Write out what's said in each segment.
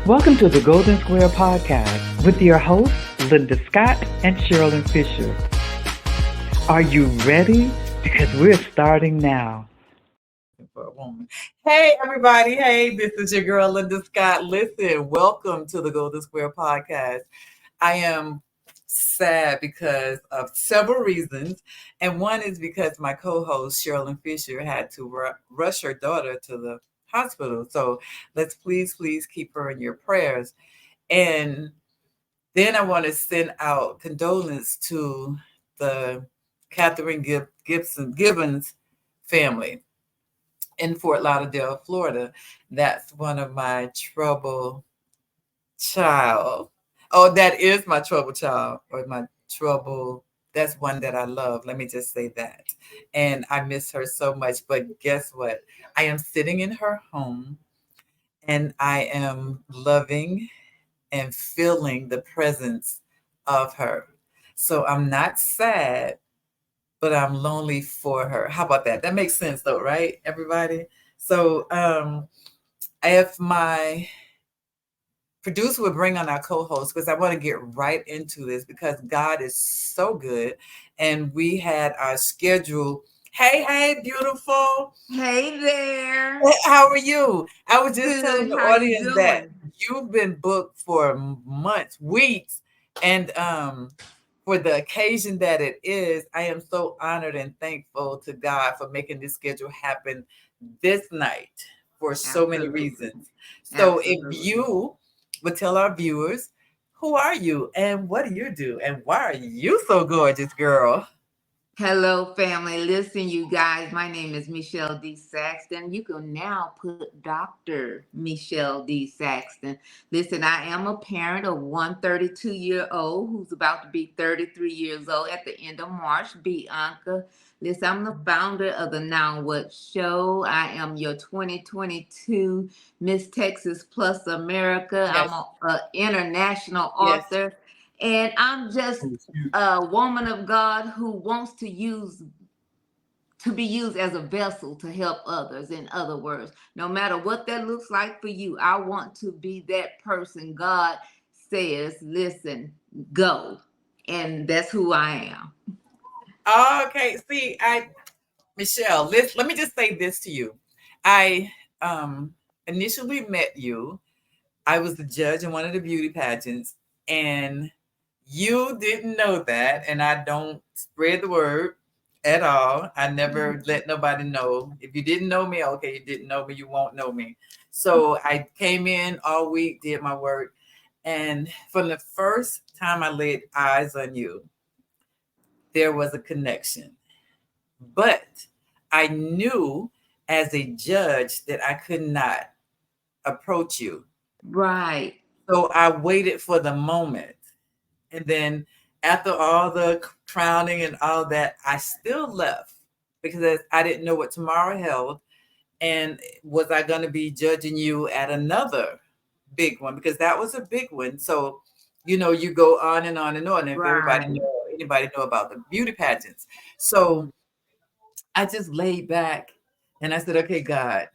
Welcome to the Golden Square Podcast with your hosts, Linda Scott and Sherilyn Fisher. Are you ready? Because we're starting now. For a woman. Hey, everybody. Hey, this is your girl, Linda Scott. Listen, welcome to the Golden Square Podcast. I am sad because of several reasons. And one is because my co-host, Sherilyn Fisher, had to rush her daughter to the hospital. So let's please keep her in your prayers. And then I want to send out condolence to the Catherine Gibbons family in Fort Lauderdale, Florida. That's one of my trouble child. Oh, that is my trouble child, or my trouble. That's one that I love. Let me just say that. And I miss her so much. But guess what? I am sitting in her home and I am loving and feeling the presence of her. So I'm not sad, but I'm lonely for her. How about that? That makes sense though, right, everybody? So if my producer would bring on our co-host, because I want to get right into this because God is so good. And we had our schedule. Hey, beautiful. Hey there. How are you? I was just telling the How you audience that doing? you've been booked for months, weeks, and for the occasion that it is, I am so honored and thankful to God for making this schedule happen this night for so many reasons. So if you would tell our viewers, who are you and what do you do and why are you so gorgeous, girl? Hello, family. Listen, you guys, my name is Michelle D. Saxton. You can now put Dr. Michelle D. Saxton. Listen, I am a parent of one 32-year-old who's about to be 33 years old at the end of March, Bianca. Listen, I'm the founder of the Now What Show. I am your 2022 Miss Texas Plus America. Yes. I'm an international Yes. author. And I'm just a woman of God who wants to be used as a vessel to help others. In other words, no matter what that looks like for you, I want to be that person God says, listen, go. And that's who I am. Okay. See, Michelle, let me just say this to you. I initially met you. I was the judge in one of the beauty pageants, and you didn't know that, and I don't spread the word at all. I never let nobody know. If you didn't know me, okay, you didn't know me, you won't know me. So I came in all week, did my work, and from the first time I laid eyes on you, there was a connection. But I knew as a judge that I could not approach you. Right. So I waited for the moment. And then after all the crowning and all that, I still left because I didn't know what tomorrow held. And was I going to be judging you at another big one? Because that was a big one. So, you go on and on and on. If anybody know about the beauty pageants. So I just laid back and I said, okay, God,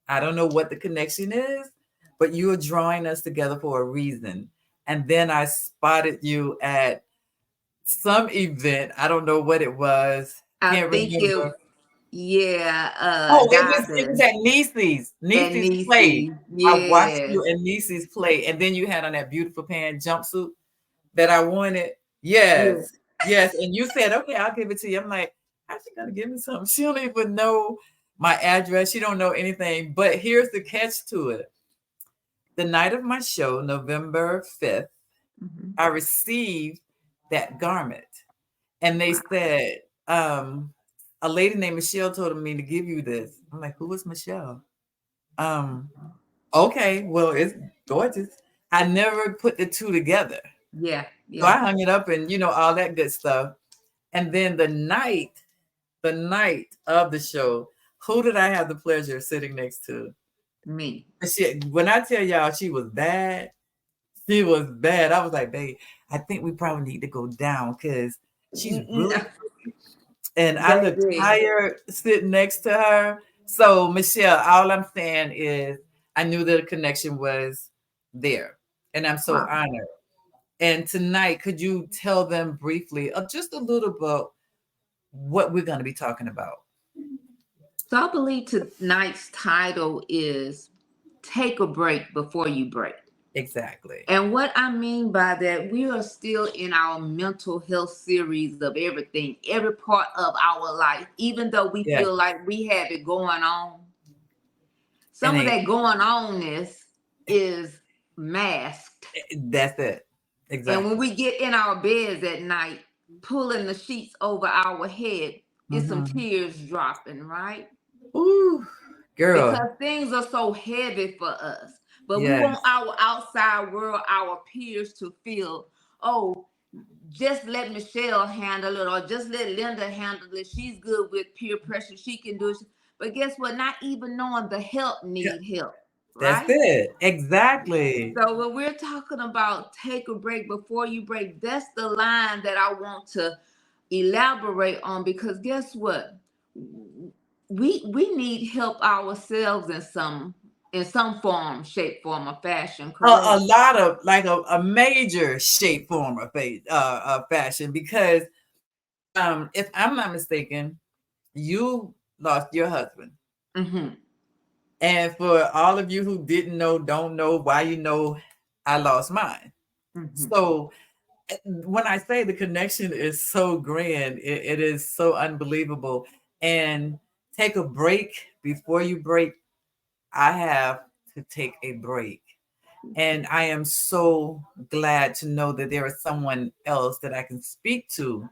I don't know what the connection is, but you are drawing us together for a reason. And then I spotted you at some event. I don't know what it was. Can't remember. It was at Niecy's play. I watched you at Niecy's play. And then you had on that beautiful pant jumpsuit that I wanted. Yes. And you said, okay, I'll give it to you. I'm like, how's she gonna give me something? She don't even know my address. She don't know anything. But here's the catch to it. The night of my show, November 5th, I received that garment. And they said, a lady named Michelle told me to give you this. I'm like, who is Michelle? Okay, well, it's gorgeous. I never put the two together. Yeah. So I hung it up and, all that good stuff. And then the night of the show, who did I have the pleasure of sitting next to? Me. When I tell y'all she was bad, she was bad. I was like, babe, I think we probably need to go down because she's really pretty. And I look tired sitting next to her. So, Michelle, all I'm saying is I knew that a connection was there. And I'm so Wow. honored. And tonight, could you tell them briefly, just a little about what we're going to be talking about? So I believe tonight's title is Take a Break Before You Break. Exactly. And what I mean by that, we are still in our mental health series of everything, every part of our life, even though we Yeah. feel like we have it going on. Some And of that going onness is masked. that's it. And when Exactly. we get in our beds at night, pulling the sheets over our head, it's some Mm-hmm. tears dropping, right? Ooh, girl. Because things are so heavy for us. But we Yes. want our outside world, our peers to feel, oh, just let Michelle handle it, or just let Linda handle it. She's good with peer pressure. She can do it. But guess what? Not even knowing the help Yeah. need help, That's right? it. Exactly. So when we're talking about take a break before you break, that's the line that I want to elaborate on, because guess what? We need help ourselves in some form, shape, form, or fashion, A correct? lot of like a major shape, form, or fashion, because if I'm not mistaken, you lost your husband. Mm-hmm. And for all of you who didn't know, don't know, why I lost mine. Mm-hmm. So when I say the connection is so grand, it is so unbelievable. And take a break before you break. I have to take a break. And I am so glad to know that there is someone else that I can speak to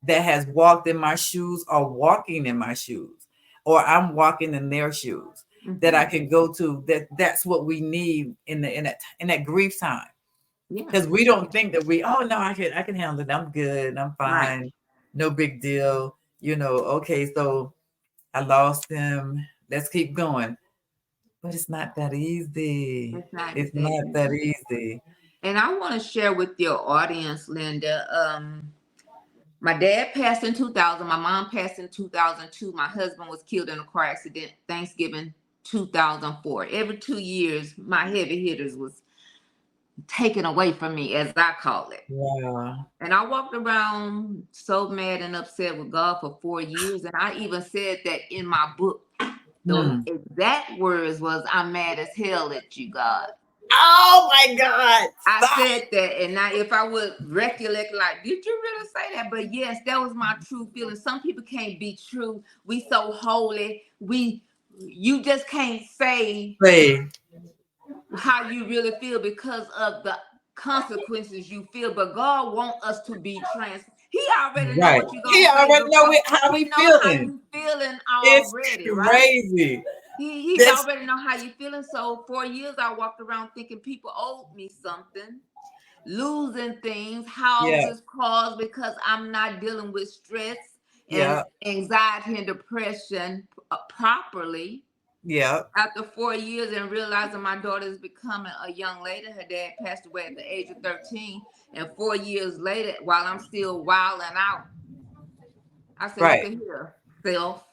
that has walked in my shoes or walking in my shoes, or I'm walking in their shoes, that I Mm-hmm. can go to. That's what we need in that grief time. Yeah. Because we don't think that oh no, I can handle it. I'm good. I'm Right. fine. No big deal. Okay, so I lost him. Let's keep going. But it's not that easy. It's not It's that not that easy. easy. And I want to share with your audience, Linda. My dad passed in 2000. My mom passed in 2002. My husband was killed in a car accident Thanksgiving 2004. Every 2 years, my heavy hitters was taken away from me, as I call it. Wow. And I walked around so mad and upset with God for 4 years. And I even said that in my book. The Hmm. exact words was, I'm mad as hell at you, God. Oh my God. I Stop. said that, and now if I would recollect, like, did you really say that? But yes, that was my true feeling. Some people can't be true. We so holy. You just can't say Say, how you really feel because of the consequences you feel. But God wants us to be trans. He already know right. what you're He gonna say already know before. how He we know how feeling. you feeling It's already, right? crazy. He That's already know how you feeling. So for years I walked around thinking people owed me something, losing things, yeah, houses, cars, because I'm not dealing with stress and yeah, anxiety and depression properly. yeah. After 4 years and realizing my daughter is becoming a young lady, her dad passed away at the age of 13. And 4 years later, while I'm still wilding out, I said, look Right. at here, self.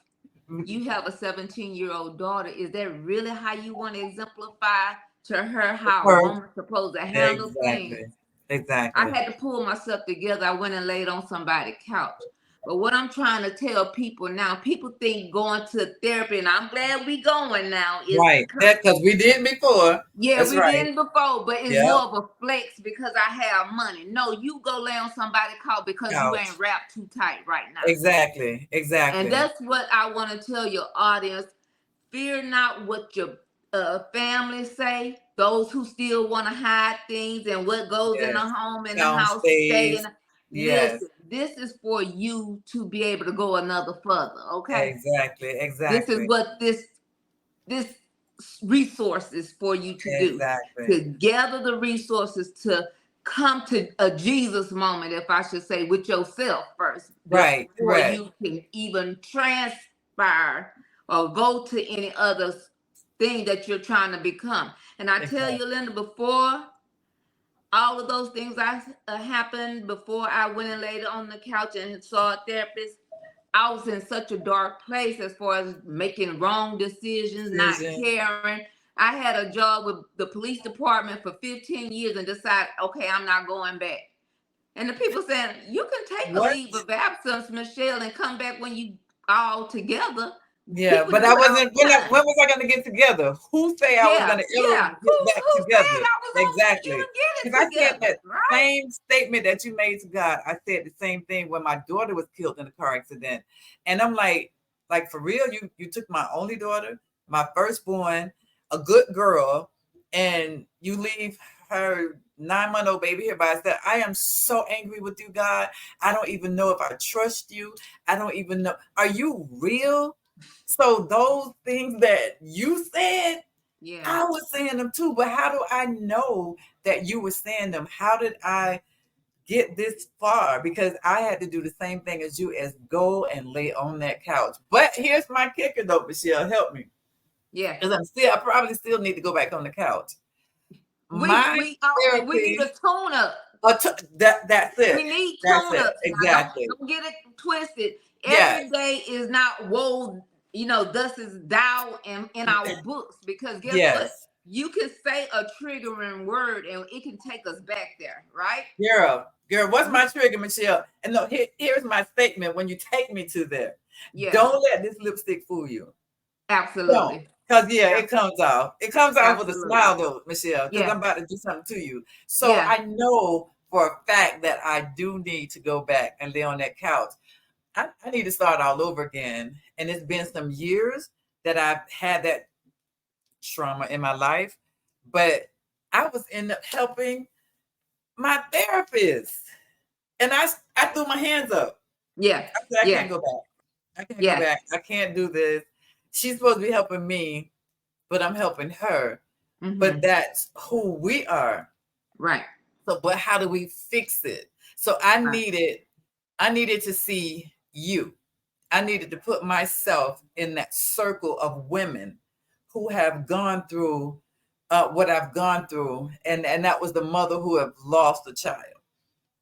You have a 17-year-old daughter. Is that really how you want to exemplify to her how a Her. woman's supposed to handle Exactly. things? I Exactly. had to pull myself together. I went and laid on somebody's couch. But what I'm trying to tell people now, people think going to therapy, and I'm glad we going now, is Right. That because we did before. yeah, That's we right. didn't before, but it's Yep. more of a flex because I have money. No, you go lay on somebody's couch because you Couch. ain't wrapped too tight right now. Exactly. And Exactly. that's what I want to tell your audience. Fear not what your family say. Those who still want to hide things and what goes in the Yes. home and the Down house stay in. stays. Yes. Listen, this is for you to be able to go another further. Okay, Exactly. this is Exactly. what this resource is for you to do. Exactly. To gather the resources to come to a Jesus moment, if I should say, with yourself first Right. before Right. you can even transpire or go to any other thing that you're trying to become. And I tell Exactly. you, Linda, before all of those things happened, before I went and laid on the couch and saw a therapist, I was in such a dark place as far as making wrong decisions, not Decision. caring. I had a job with the police department for 15 years and decided, okay, I'm not going back. And the people saying, you can take a What? leave of absence, Michelle, and come back when you all together. Yeah, People but do I it all wasn't. the time. When was I going to get together? Who say I was going Yeah, to ever yeah. get back Who said together? I was gonna get you Exactly. to get Because it I said together, that right? same statement that you made to God. I said the same thing when my daughter was killed in a car accident, and I'm like for real, you took my only daughter, my firstborn, a good girl, and you leave her 9-month-old baby here by herself. I am so angry with you, God. I don't even know if I trust you. I don't even know. Are you real? So those things that you said, Yeah, I was saying them too. But how do I know that you were saying them? How did I get this far? Because I had to do the same thing as you, as go and lay on that couch. But here's my kicker though, Michelle, help me. yeah. Because I probably still need to go back on the couch. We My we we need a therapy, tune up. that's it. We need That's tune it. ups now. Exactly. Don't get it twisted. Yes. Every day is not woe, thus is thou in our books. Because guess what? Yes. You can say a triggering word and it can take us back there, right? Girl, what's my trigger, Michelle? And no, here's my statement when you take me to there. Yeah, Don't let this lipstick fool you. Don't. absolutely. Because, yeah, Yeah, it comes off. It comes off with a absolutely. smile, though, Michelle, because Yeah, I'm about to do something to you. So yeah, I know for a fact that I do need to go back and lay on that couch. I need to start all over again. And it's been some years that I've had that trauma in my life, but I was end up helping my therapist. And I threw my hands up. yeah, I said, I yeah, can't go back. I can't go yeah. back. I can't do this. She's supposed to be helping me, but I'm helping her. But Mm-hmm. that's who we are. Right, So, but how do we fix it? So right, I needed to see you. I needed to put myself in that circle of women who have gone through what I've gone through, and that was the mother who have lost a child,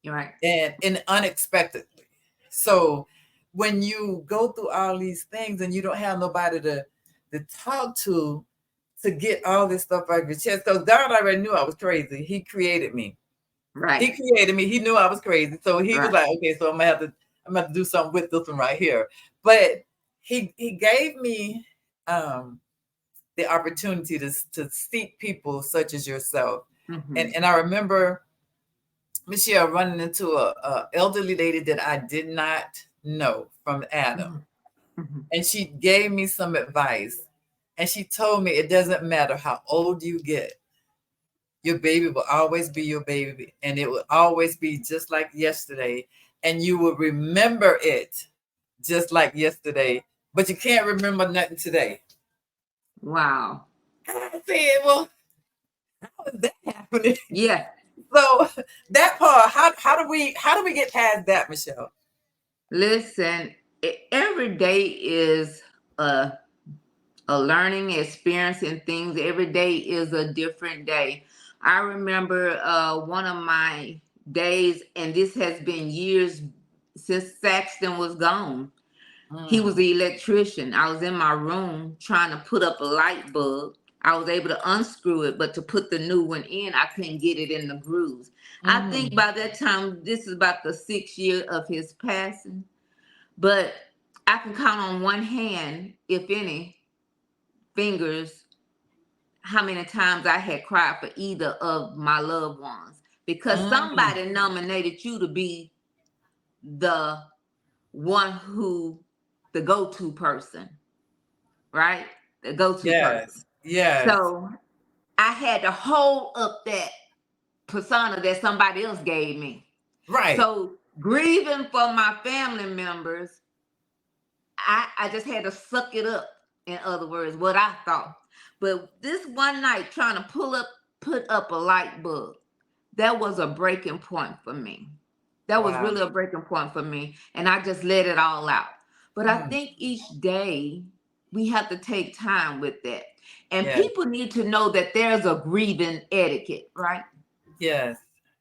you're right. and unexpectedly. So when you go through all these things and you don't have nobody to talk to get all this stuff out of your chest, because God already knew I was crazy. He created me. Right, He created me. He knew I was crazy. So he was right. like, okay, so I'm gonna have to do something with this one right here. But he gave me the opportunity to seek people such as yourself. Mm-hmm. And I remember Michelle running into a elderly lady that I did not know from Adam. Mm-hmm. Mm-hmm. And she gave me some advice. And she told me it doesn't matter how old you get, your baby will always be your baby. And it will always be just like yesterday. And you will remember it just like yesterday. But you can't remember nothing today. Wow. I said, well, how is that happening? Yeah. So that part, how do we get past that, Michelle? Listen, every day is a learning experience and things. Every day is a different day. I remember one of my days, and this has been years since Saxton was gone. He was Mm, the electrician. I was in my room trying to put up a light bulb. I was able to unscrew it, but to put the new one in, I couldn't get it in the grooves. I think mm, by that time, this is about the 6th year of his passing. But I can count on one hand, if any, fingers, how many times I had cried for either of my loved ones, because mm. somebody nominated you to be the one who, the go-to person, right? The go-to person. Yes, yes, So I had to hold up that persona that somebody else gave me. right. So grieving for my family members, I just had to suck it up, in other words, what I thought. But this one night trying to put up a light bulb, that was a breaking point for me. That was Wow. really a breaking point for me. And I just let it all out. But I Mm, think each day we have to take time with that. And yes, people need to know that there's a grieving etiquette, right? yes,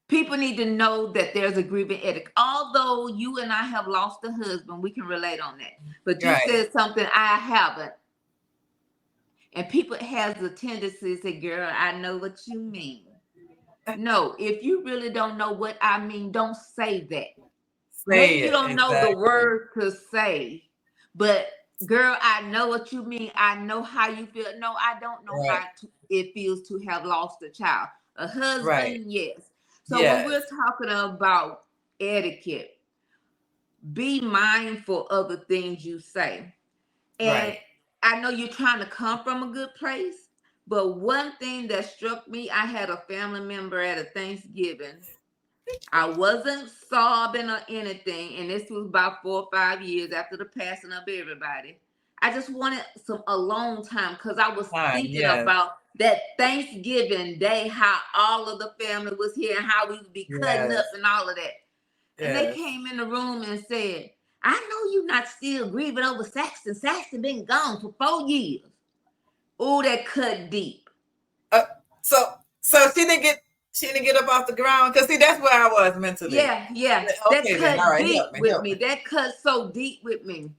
People need to know that there's a grieving etiquette. Although you and I have lost a husband, we can relate on that. But you right. said something I haven't. And people has a tendency to say, girl, I know what you mean. No, if you really don't know what I mean, don't say that. Say Maybe you it. don't know the Exactly. word to say, but girl, I know what you mean. I know how you feel. No, I don't know Right. it feels to have lost a child. A Right. husband, yes. So when Yes. we're talking about etiquette, be mindful of the things you say. And Right. I know you're trying to come from a good place, but one thing that struck me, I had a family member at a Thanksgiving. I wasn't sobbing or anything, and this was about 4 or 5 years after the passing of everybody. I just wanted some alone time because I was Time. thinking Yes. about that Thanksgiving day, how all of the family was here and how we would be cutting up Yes. and all of that. And they Yes. came in the room and said, I know you're not still grieving over Saxton. Saxton been gone for 4 years. Oh, that cut deep. So she didn't get up off the ground, because see, that's where I was mentally. Yeah. That Okay, then all cut right, deep help me, with help me. me. That cut so deep with me.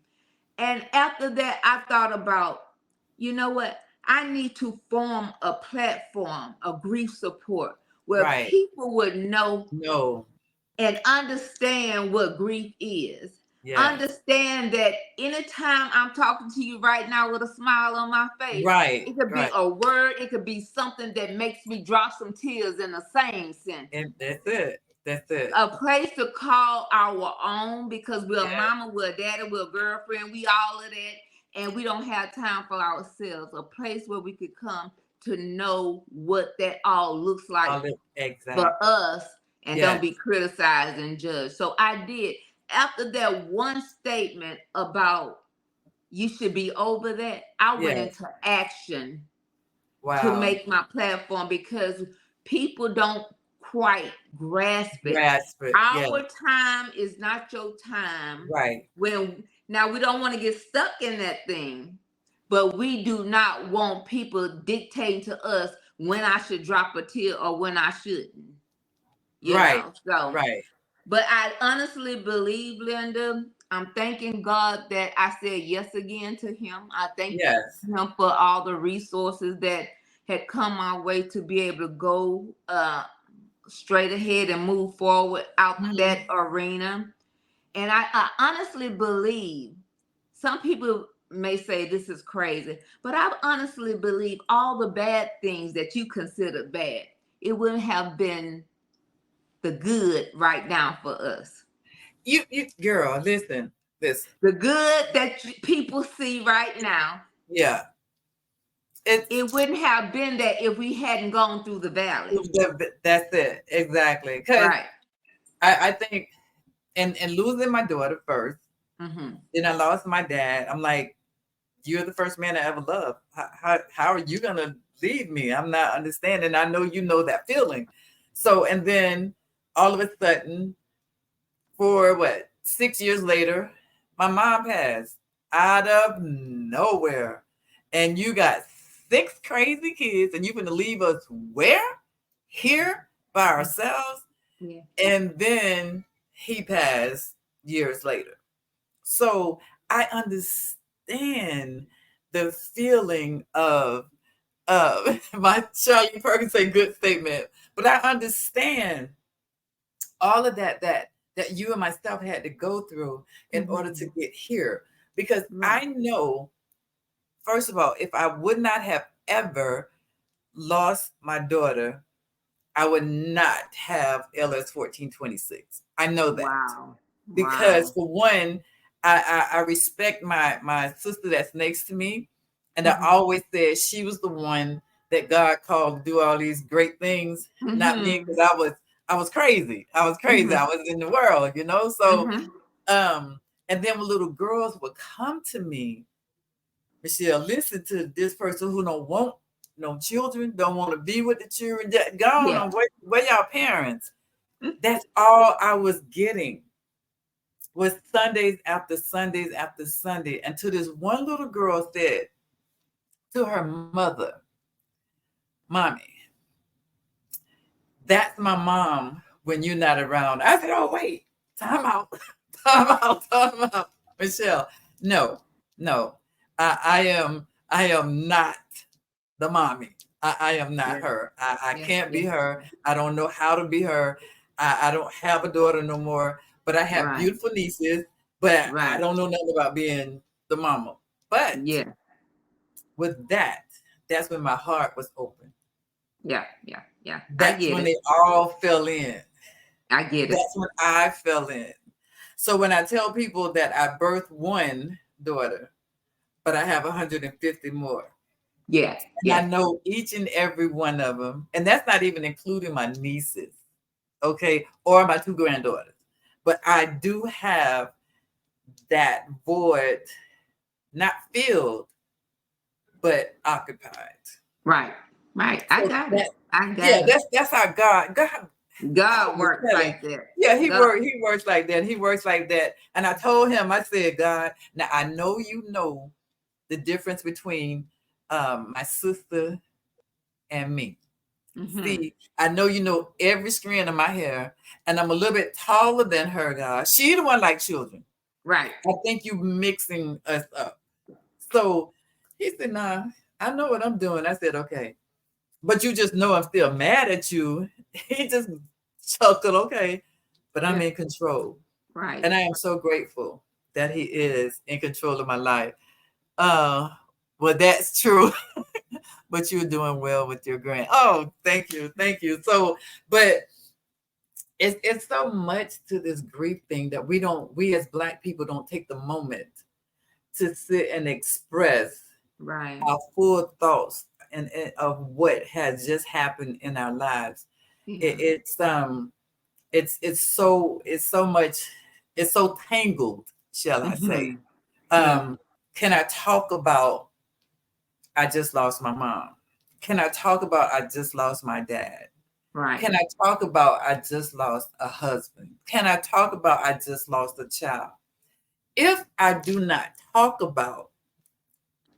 And after that, I thought about, you know what? I need to form a platform, a grief support, where Right. people would know No. and understand what grief is. Yes. Understand that anytime I'm talking to you right now with a smile on my face, Right. it could be Right. a word, it could be something that makes me drop some tears in the same sentence. And that's it. That's it. A place to call our own, because we're Yes. mama, we're daddy, we're girlfriend, we all of that, and we don't have time for ourselves. A place where we could come to know what that all looks like Exactly. for us, and Yes. don't be criticized and judged. So I did. After that one statement about you should be over that, I went Yes. into action to Wow. make my platform, because people don't quite grasp it. Grasp it. Yes. Our time is not your time. Right. Now we don't want to get stuck in that thing, but we do not want people dictating to us when I should drop a tear or when I shouldn't. You Right. know, so Right. but I honestly believe, Linda, I'm thanking God that I said yes again to him. I thank Yes. him for all the resources that had come my way to be able to go straight ahead and move forward out that arena. And I honestly believe, some people may say this is crazy, but I honestly believe all the bad things that you consider bad, it wouldn't have been the good right now for us. You girl, listen. The good that people see right now, Yeah. it wouldn't have been that if we hadn't gone through the valley. That's it. Exactly. Because Right. I think, and losing my daughter first, Mm-hmm. then I lost my dad. I'm like, you're the first man I ever loved. How are you gonna leave me? I'm not understanding. I know you know that feeling. So, and then all of a sudden, for 6 years later, my mom passed out of nowhere. And you got 6 crazy kids, and you're gonna leave us where? Here by ourselves. Yeah. And then he passed years later. So I understand the feeling of my Charlie Perkins say good statement, but I understand all of that you and myself had to go through in order to get here. Because I know, first of all, if I would not have ever lost my daughter, I would not have LS 1426. I know that. Wow. Because for one, I respect my sister that's next to me. And I always said she was the one that God called to do all these great things, not me, because I was crazy. I was crazy. I was in the world, you know? So and then when little girls would come to me, Michelle, listen to this person who don't want no children, don't want to be with the children. Go on, where y'all parents? That's all I was getting, was Sundays after Sundays after Sunday, until this one little girl said to her mother, "Mommy, that's my mom when you're not around." I said, "Oh, wait, time out, time out, Michelle. No, I am not the mommy. I am not her. I can't be her. I don't know how to be her. I don't have a daughter no more, but I have beautiful nieces, but I don't know nothing about being the mama. But with that, that's when my heart was open. Yeah. That's when they all fell in. I get it. That's when I fell in. So when I tell people that I birthed one daughter, but I have 150 more. Yeah. And I know each and every one of them. And that's not even including my nieces, okay, or my 2 granddaughters. But I do have that void, not filled, but occupied. Right. I got it. That's how God works like that. Yeah, he works like that. He works like that. And I told him, I said, God, now I know you know the difference between my sister and me. Mm-hmm. See, I know you know every strand of my hair, and I'm a little bit taller than her, God. She the one like children. Right. I think you mixing us up. So he said, nah, I know what I'm doing. I said, okay. But you just know I'm still mad at you. He just chuckled, okay. But I'm in control. Right. And I am so grateful that he is in control of my life. Well, that's true. But you're doing well with your grand. Oh, thank you. So, but it's so much to this grief thing that we as Black people don't take the moment to sit and express our full thoughts and of what has just happened in our lives. It's so much, it's so tangled, shall I say. Can I talk about I just lost my mom? Can I talk about I just lost my dad? Right. Can I talk about I just lost a husband? Can I talk about I just lost a child? If I do not talk about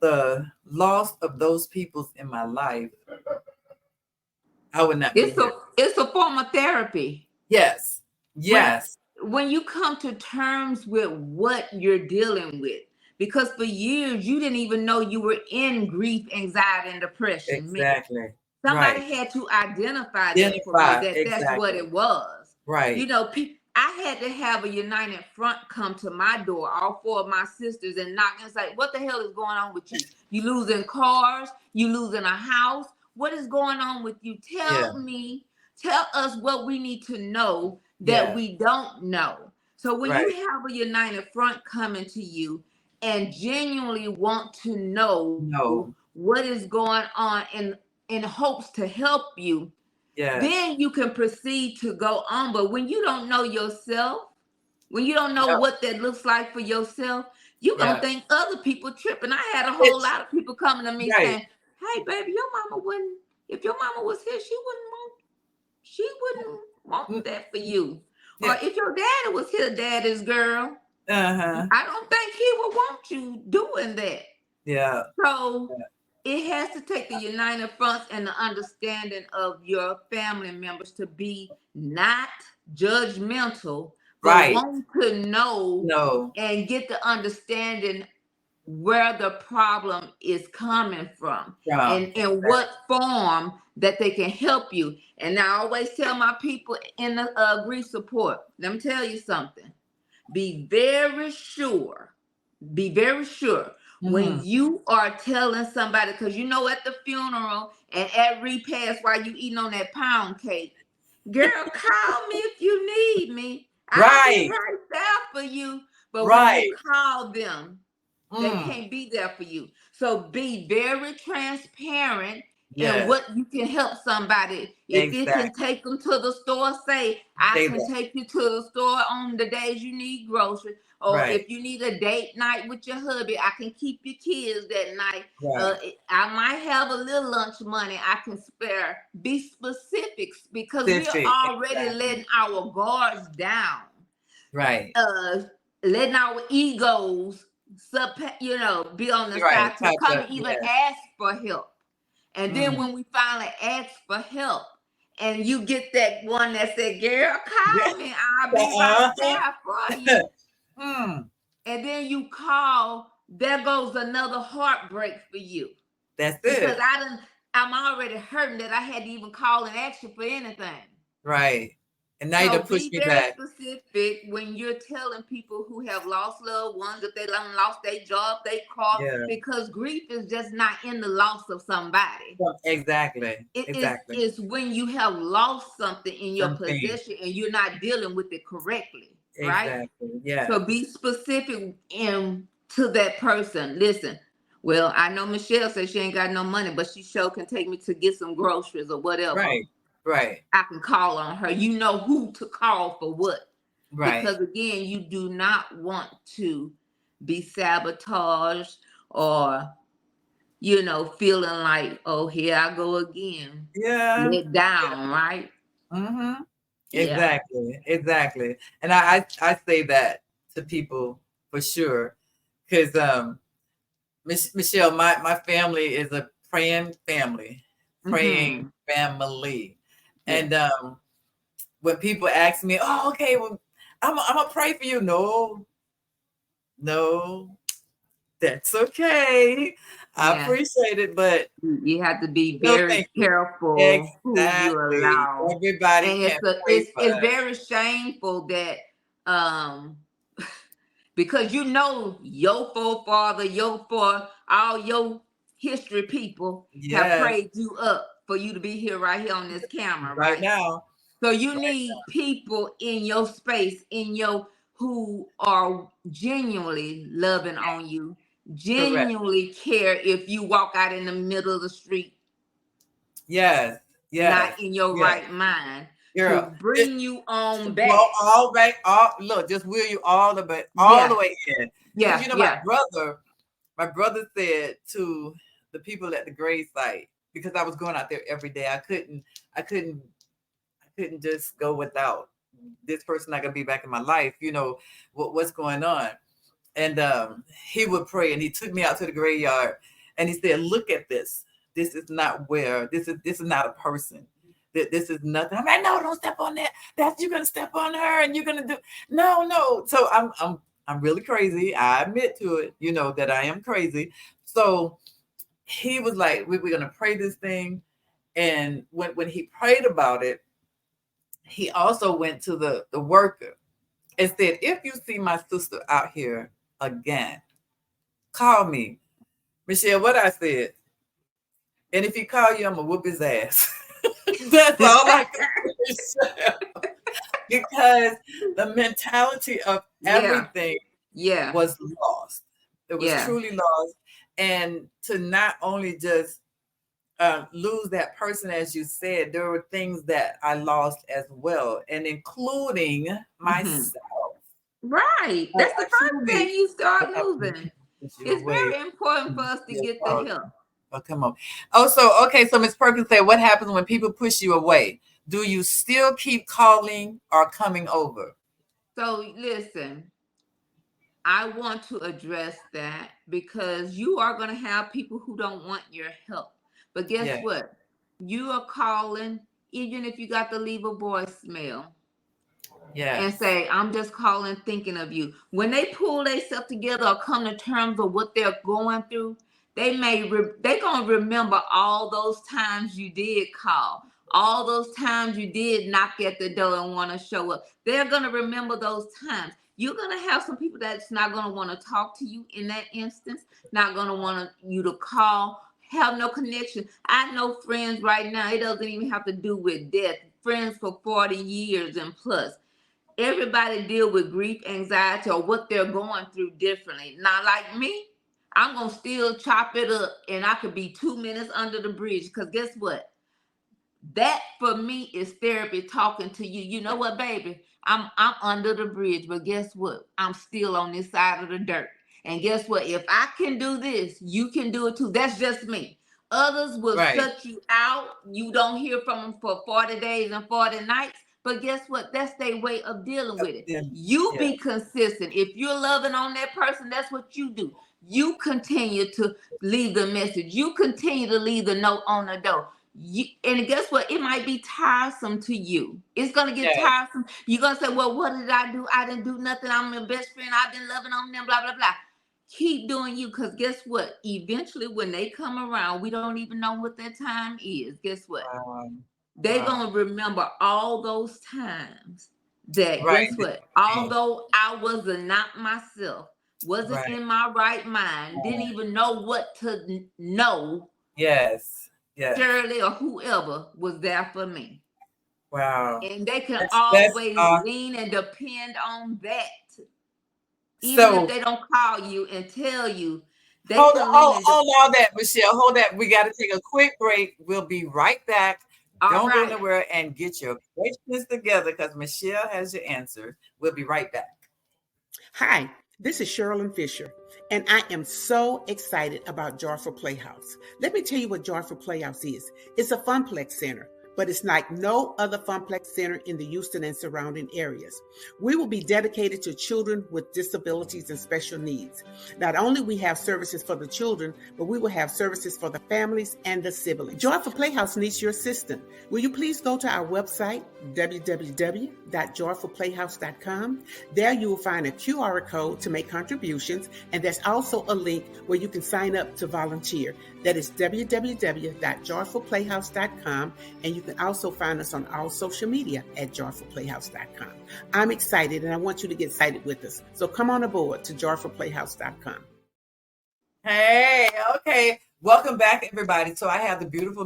the loss of those people in my life, I would not be here. It's a form of therapy. Yes. When you come to terms with what you're dealing with, because for years you didn't even know you were in grief, anxiety, and depression. Exactly. Somebody had to identify that for me, that's what it was. Right. You know, I had to have a united front come to my door, all 4 of my sisters, and knock and say, what the hell is going on with you? You losing cars, you losing a house. What is going on with you? Tell us what we need to know that we don't know. So when you have a united front coming to you and genuinely want to know what is going on in hopes to help you, then you can proceed to go on. But when you don't know yourself, when you don't know what that looks like for yourself, you're going to think other people tripping. I had a whole lot of people coming to me saying, hey, baby, your mama wouldn't, if your mama was here, she wouldn't want that for you. Or if your daddy was here, daddy's girl, I don't think he would want you doing that. Yeah. So it has to take the united front and the understanding of your family members to be not judgmental, but want to know and get the understanding where the problem is coming from and in what form that they can help you. And I always tell my people in the grief support, let me tell you something. Be very sure when you are telling somebody, because you know at the funeral and at repast while you eating on that pound cake, girl, call me if you need me. I'll be right there for you. But when you call them, they can't be there for you. So be very transparent in what you can help somebody. If it can take them to the store, say, I can take you to the store on the days you need groceries. Or if you need a date night with your hubby, I can keep your kids that night. I might have a little lunch money I can spare. Be specific, because we're already letting our guards down. Letting our egos be on the side to come and even ask for help. And then when we finally ask for help and you get that one that said, girl, call me, I'll be right there for you. And then you call, there goes another heartbreak for you. That's because it. I'm already hurting that I had to even call and ask you for anything. Right. And now you So done push be me very back. specific when you're telling people who have lost loved ones, if they done lost their job, their car, Yeah. because grief is just not in the loss of somebody. Exactly. Exactly. It's when you have lost something in your Something. possession and you're not dealing with it correctly, right? Exactly. Yeah. So be specific to that person. Listen, well, I know Michelle says she ain't got no money, but she sure can take me to get some groceries or whatever. Right. Right. I can call on her. You know who to call for what. Right. Because again, you do not want to be sabotaged or, feeling like, oh, here I go again. Yeah. Let down, right? Mm-hmm. Yeah. Exactly. Exactly. And I say that to people for sure. Because Michelle, my family is a praying family. Praying family. Yeah. And when people ask me, oh, okay, well, I'm gonna pray for you. No, that's okay. I Yeah. appreciate it, but You have to be no, very thank you. careful who you Exactly. allow. Everybody And can't pray for it's us. very shameful that because your forefather, all your history people have Yes, prayed you up for you to be here right here on this camera, right right? now. So you Right need people in your space, who are genuinely loving on you, Correct. genuinely care if you walk out in the middle of the street, Yes, yes, not in your yes. right mind, to Girl, bring you on back. go all back, look, just wheel you all the way, Yeah, in. Because yeah, yeah. my brother said to the people at the grave site, because I was going out there every day. I couldn't just go without this person not gonna be back in my life, what's going on. And he would pray, and he took me out to the graveyard, and he said, "Look at this. This is not where. This is not a person. This is nothing." I'm like, "No, don't step on that. That's you're gonna step on her, and you're gonna do no." So I'm really crazy. I admit to it. You know that I am crazy. So he was like, "We're gonna pray this thing." And when he prayed about it, he also went to the worker and said, "If you see my sister out here again, call me." Michelle, what I said, and if he call you, I'm gonna whoop his ass. That's all I can say. Because the mentality of everything Yeah, was lost. It was yeah. truly lost. And to not only just lose that person, as you said, there were things that I lost as well, and including myself. Right. I That's the first thing truly you start losing. It's away. very important for us to get the help. Oh, come on. Oh, so okay. So Ms. Perkins said, "What happens when people push you away? Do you still keep calling or coming over?" So listen, I want to address that because you are going to have people who don't want your help. But guess Yeah. what? You are calling, even if you got to leave a voicemail and Yes. say, I'm just calling thinking of you. When they pull themselves together or come to terms of what they're going through, they're going to remember all those times you did call, all those times you did knock at the door and want to show up. They're going to remember those times. You're going to have some people that's not going to want to talk to you in that instance, not going to want you to call, have no connection. I know friends right now, it doesn't even have to do with death, friends for 40 years and plus. Everybody deal with grief, anxiety, or what they're going through differently. Not like me, I'm going to still chop it up and I could be 2 minutes under the bridge because guess what? That for me is therapy talking to you. You know what, baby? I'm under the bridge, but guess what? I'm still on this side of the dirt. And guess what? If I can do this, you can do it too. That's just me. Others will Right. shut you out. You don't hear from them for 40 days and 40 nights. But guess what? That's their way of dealing with it. You Yeah. be consistent. If you're loving on that person, that's what you do. You continue to leave the message. You continue to leave the note on the door. And guess what? It might be tiresome to you. It's gonna get Yes. tiresome. You're gonna say, "Well, what did I do? I didn't do nothing. I'm your best friend. I've been loving on them. Blah blah blah." keep doing you, because guess what? Eventually, when they come around, we don't even know what that time is. Guess what? They're going to remember all those times that, Right. guess what? Although I was not myself, wasn't in my right mind, didn't even know what to know. Yes. Yes. Shirley or whoever was there for me. Wow. And they can always lean and depend on that. Even if they don't call you and tell you, they hold can all that, Michelle. Hold that. We got to take a quick break. We'll be right back. Don't go anywhere and get your questions together because Michelle has your answer. We'll be right back. Hi, this is Sherilyn Fisher, and I am so excited about Joyful Playhouse. Let me tell you what Joyful Playhouse is. It's a funplex center, but it's like no other funplex center in the Houston and surrounding areas. We will be dedicated to children with disabilities and special needs. Not only we have services for the children, but we will have services for the families and the siblings. Joyful Playhouse needs your assistance. Will you please go to our website, www.joyfulplayhouse.com. There you will find a QR code to make contributions, and there's also a link where you can sign up to volunteer. That is www.joyfulplayhouse.com, and you can also find us on all social media at joyfulplayhouse.com. I'm excited, and I want you to get excited with us. So come on aboard to joyfulplayhouse.com. Hey, okay. Welcome back, everybody. So I have the beautiful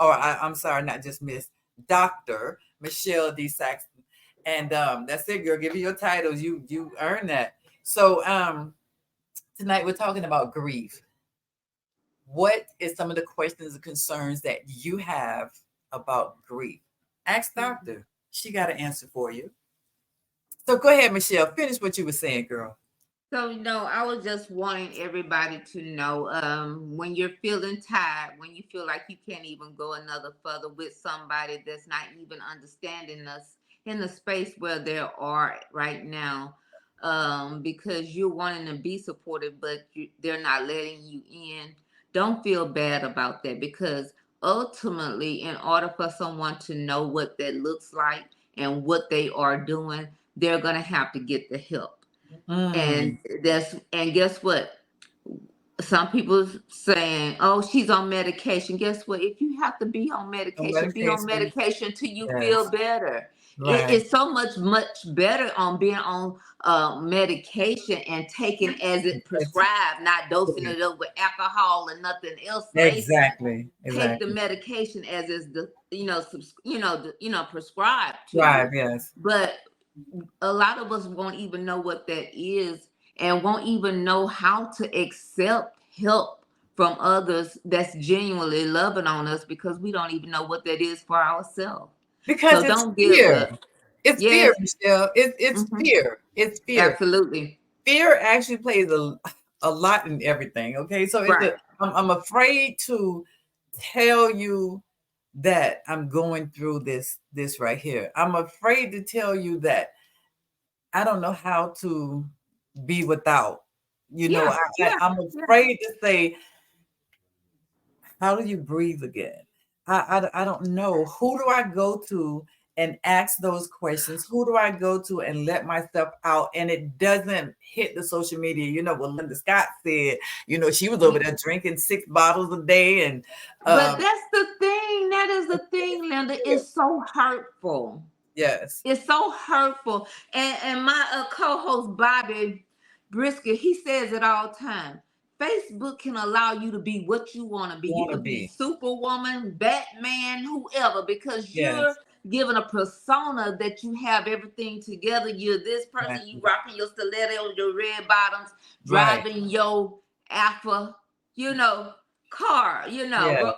I'm sorry, not just Miss, Dr. Michelle D. Saxton. And that's it, girl. Give you your titles. You earned that. So tonight we're talking about grief. What is some of the questions and concerns that you have about grief? Ask Doctor. She got an answer for you. So go ahead, Michelle. Finish what you were saying, girl. So, I was just wanting everybody to know when you're feeling tired, when you feel like you can't even go another further with somebody that's not even understanding us in the space where they are right now, because you're wanting to be supported, but they're not letting you in. Don't feel bad about that, because ultimately, in order for someone to know what that looks like and what they are doing, they're going to have to get the help. And guess what? Some people saying, "Oh, she's on medication." Guess what? If you have to be on medication, be on medication till you feel better. Right. It's so much better on being on medication and taking as it prescribed, not dosing it up with alcohol and nothing else. Exactly. Take the medication as is prescribed to you. Yes. But a lot of us won't even know what that is and won't even know how to accept help from others that's genuinely loving on us, because we don't even know what that is for ourselves. Because so don't give up. It's fear, Michelle. It's fear. It's fear. Absolutely. Fear actually plays a lot in everything. Okay. So I'm afraid to tell you that I'm going through this right here. I'm afraid to tell you that I don't know how to be without. I'm afraid to say, how do you breathe again? I don't know. Who do I go to and ask those questions? Who do I go to and let myself out? And it doesn't hit the social media. What Linda Scott said, she was over there drinking 6 bottles a day. And but that's the thing. That is the thing, Linda. It's so hurtful. Yes. It's so hurtful. And my co-host, Bobby Brisket, he says it all the time. Facebook can allow you to be what you want to be. You can be Superwoman, Batman, whoever, because you're given a persona that you have everything together. You're this person, you rocking your stilettos, your red bottoms, driving your Alpha, car,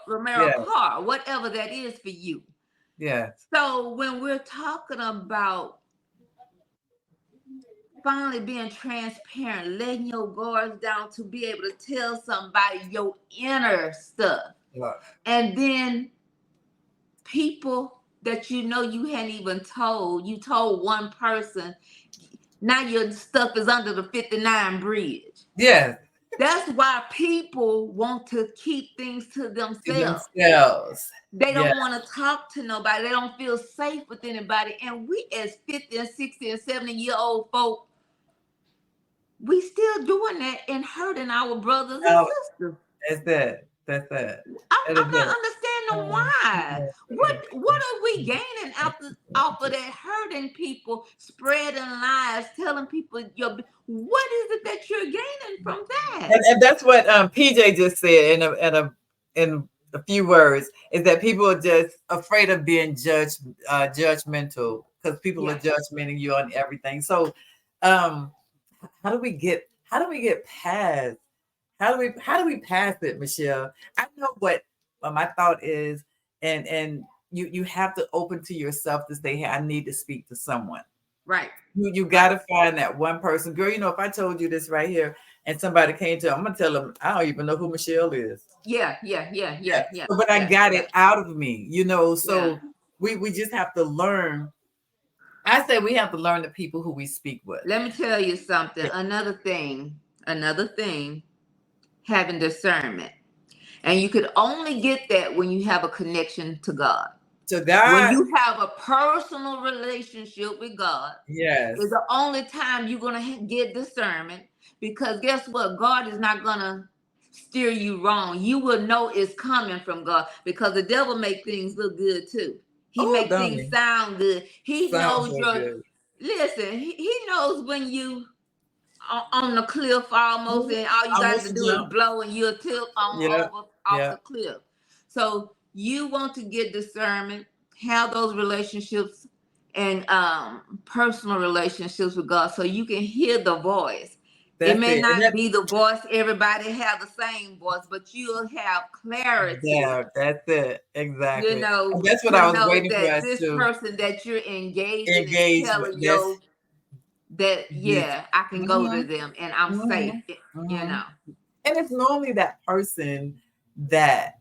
Romero car, whatever that is for you. Yeah. So when we're talking about finally being transparent, letting your guards down to be able to tell somebody your inner stuff. Yeah. And then people that you hadn't even told, you told one person, now your stuff is under the 59 bridge. Yeah. That's why people want to keep things to themselves. They don't want to talk to nobody. They don't feel safe with anybody. And we as 50 and 60 and 70-year-old folk, we still doing that and hurting our brothers and Oh, sisters. that's it. That's it. That I'm is not it. understanding why. What are we gaining off of that? Hurting people, spreading lies, telling people what is it that you're gaining from that? And that's what PJ just said in a few words, is that people are just afraid of being judgmental, because people are Yeah, judgmenting you on everything. So um how do we get past how do we pass it, Michelle? I know what my thought is, and you have to open to yourself to say, hey, I need to speak to someone. right, You got right. to find that one person. Girl, if I told you this right here and somebody came to, I'm going to tell them, I don't even know who Michelle is. Yeah, Yeah. But I yeah, got yeah, it out of me, yeah. so we just have to learn. I say we have to learn the people who we speak with. Let me tell you something. Yeah. Another thing, having discernment. And you could only get that when you have a connection to God. To When God, you have a personal relationship with God, yes. is the only time you're going to get discernment, because guess what? God is not going to steer you wrong. You will know it's coming from God, because the devil make things look good too. He Oh, make things dummy. sound good. He Sounds knows so good. listen, he knows when you on the cliff almost, Mhm. and all you got Almost to a do is jump. blow and you'll tip on Yeah. over off Yeah. the cliff. So you want to get discernment, have those relationships and personal relationships with God, so you can hear the voice. It That's may it. And not be the voice everybody have the same voice, but you'll have clarity, yeah, that's it. Exactly. And that's what to I was know waiting for that us this to person that you're engaging is engage with. telling That's you that, this. yeah, I can go Hmm. to them and I'm safe, Hmm. you Hmm. know. And it's normally that person that